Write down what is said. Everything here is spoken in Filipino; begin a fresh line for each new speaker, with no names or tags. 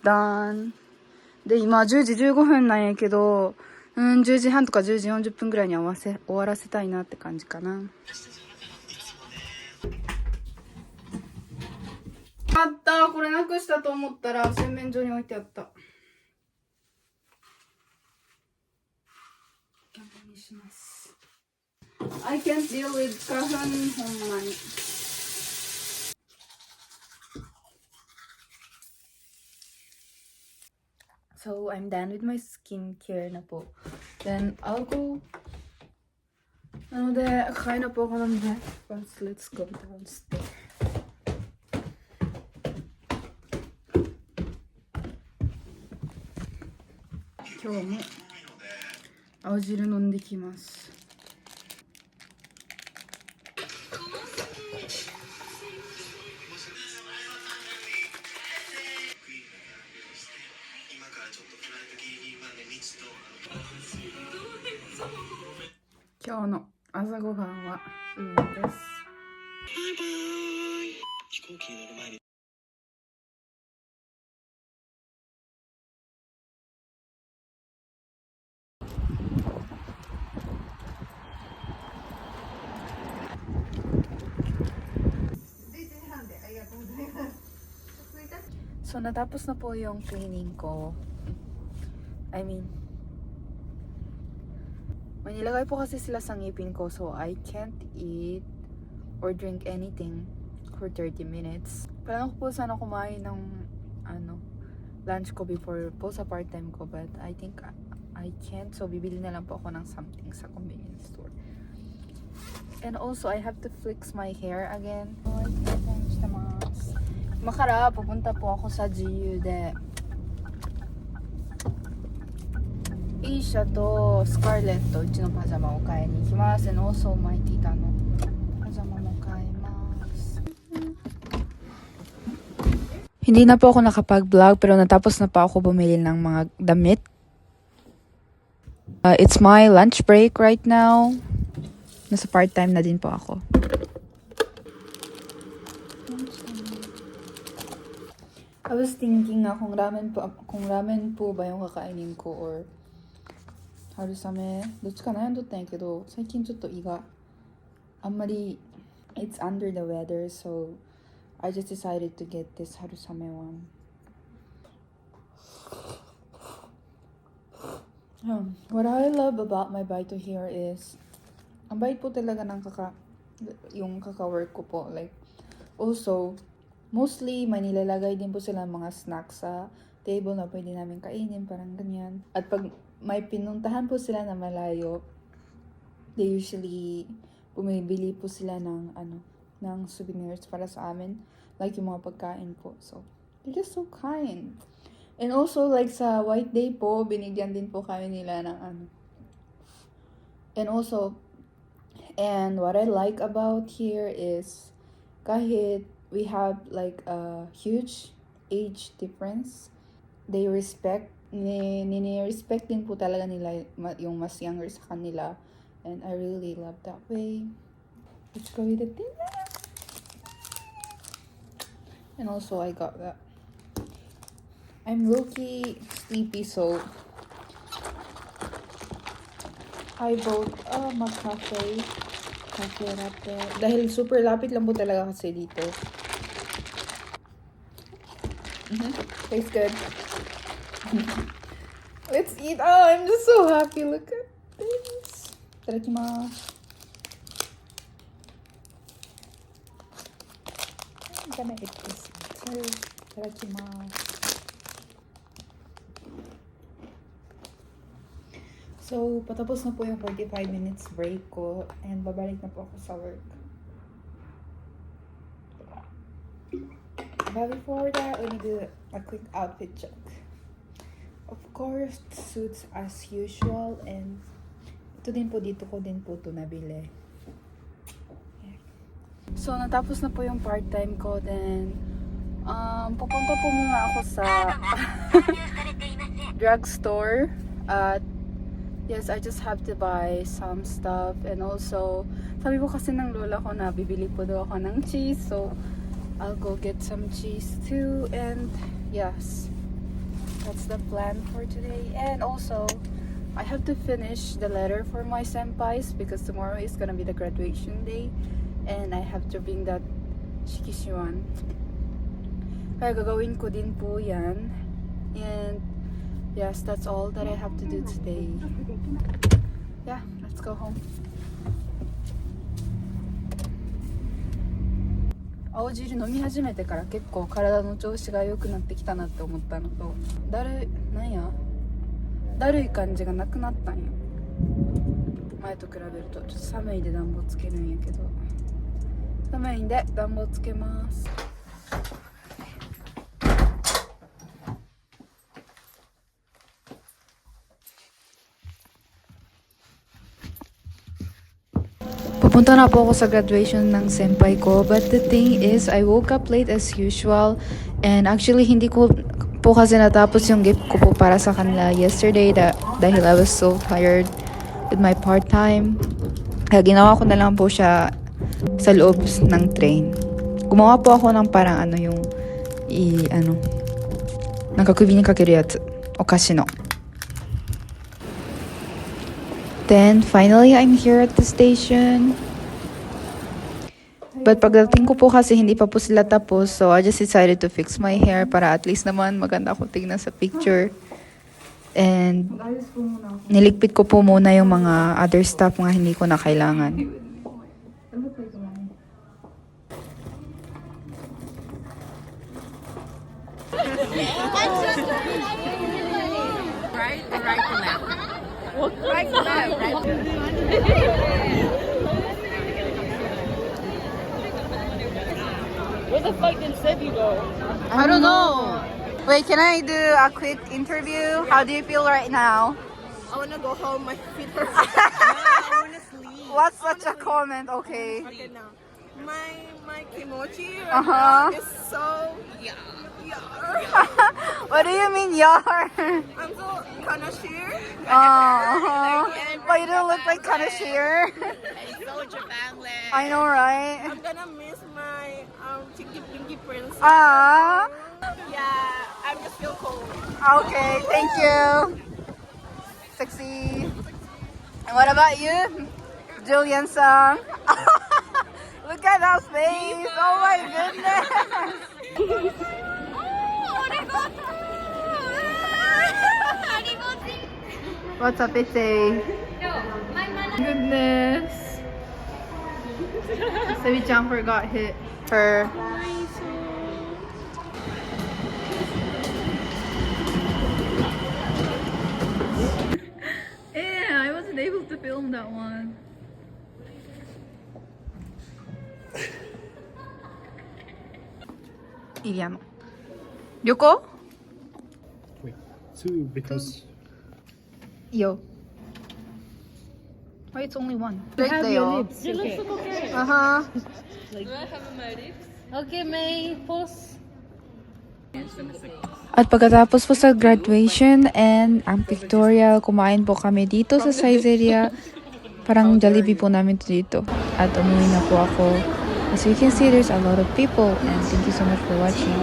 done. で、今10時15分なんやけど、10時半とか10時40分ぐらいに終わらせたいなって感じかな。あった、これなくしたと思ったら洗面所に置いてあった。キャンプにします。I can't deal with 花粉、ほんまに。So, I'm done with my skincare na po. Then, I'll go. Ano de, kakain na po ako ng breakfast. Let's go downstairs. Kyou mo, 青汁飲んできます。今日の朝ごはんはうんです。バイバーイ。飛行機に乗る前に。So, natapos na po yung cleaning ko. May nilagay po kasi sila sa ngipin ko, so I can't eat or drink anything for 30 minutes. Plano ko po sana kumain ng lunch ko before po sa part-time ko, but I think I can't, so bibili na lang po ako ng something sa convenience store. And also, I have to fix my hair again. Makara, pupunta po ako sa GU de Asia to Scarlett to uchi no pajama o kae ni ikimasu. And also my tita no pajama mo kaemasu. Hindi na po ako nakapag-vlog pero natapos na pa ako bumili ng mga damit. It's my lunch break right now. Nasa part-time na din po ako. I was thinking na kung ramen po ba yung kakainin ko or harusame. どっちか悩んどったんやけど、最近ちょっと胃があんまり it's under the weather, so I just decided to get this harusame one. What I love about my Baito here is ang bait po talaga ng yung kaka-work ko po. Like, also, mostly, may nilalagay din po sila mga snacks sa table na pwede namin kainin, parang ganyan. At pag may pinuntahan po sila na malayo, they usually bumibili po sila ng souvenirs para sa amin. Like yung mga pagkain po. So, they're just so kind. And also, like sa White Day po, binigyan din po kami nila ng And what I like about here is kahit we have like a huge age difference, they respect din po talaga nila yung mas younger sa kanila, and I really love that way. Let's go with the dinner. And also I got that. I'm low-key sleepy, so I bought a cafe latte. Dahil super lapit lang po talaga kasi dito. Tastes good. Let's eat. Oh, I'm just so happy. Look at this. Itadakimasu. I'm gonna eat this too. Itadakimasu. So, patapos na po yung 45 minutes break ko and babalik na po ako sa work. But before that, we need to do a quick outfit check. Of course, suits as usual, and dito ko din po ito nabili. Yeah. So, natapos na po yung part-time ko, then pupunta po muna ako sa drugstore at yes, I just have to buy some stuff. And also, sabi po kasi ng lola ko na bibili po daw ako ng cheese. So, I'll go get some cheese too. And yes, that's the plan for today. And also, I have to finish the letter for my senpais because tomorrow is gonna be the graduation day. And I have to bring that shikishiwan. Kaya gagawin ko din po yan. And yes, that's all that I have to do today. Yeah, let's go home. 青汁飲み始めてから結構体の調子が良くなってきたなって思ったのと、だるい感じがなくなったんよ。前と比べるとちょっと寒いで暖房つけるんやけど、寒いんで暖房つけます。Pupunta na po ako sa graduation ng senpai ko, but the thing is, I woke up late as usual, and actually hindi ko po kasi natapos yung gift ko po para sa kanila yesterday dahil I was so tired with my part-time. Kaya ginawa ko na lang po siya sa loob ng train. Gumawa po ako ng parang nakakubi ni kakeru yatsu, okashi no. Then, finally, I'm here at the station. But pagdating ko po kasi hindi pa po sila tapos, so I just decided to fix my hair para at least naman maganda ako tingnan sa picture. And niligpit ko po muna yung mga other stuff nga hindi ko na kailangan.
Right or right to left?
Right to left, right? Where the fuck did Sebi go?
I don't know. Wait, can I do a quick interview? How do you feel right now?
I wanna go home. My feet hurt. I wanna sleep.
What's such a comment? Okay.
Okay, now. My kimochi
Uh-huh.
is so yar.
What do you mean, yar?
I'm so kinda sheer.
But you don't look like kind of sheer.
So Japan
I know, right?
I'm gonna miss my Chicky Pinky Prince.
Ah.
Yeah, I'm just feel cold.
Okay, thank you. Sexy. And what about you? Julian Song. Look at that face. Oh my goodness. What's up, Itsy? Goodness. Sebi-chan forgot her. Yeah, I wasn't able to film that one. Iriano. Ryoko?
Wait, two because
Yo. Why it's only one?
Have your lips. You look so okay.
Uh-huh.
Okay, May, pause.
At pagkatapos po sa graduation and ang pictorial, kumain po kami dito sa Saizeria. Parang Jollibee po namin dito. At umuwi na po ako. As you can see, there's a lot of people and thank you so much for watching.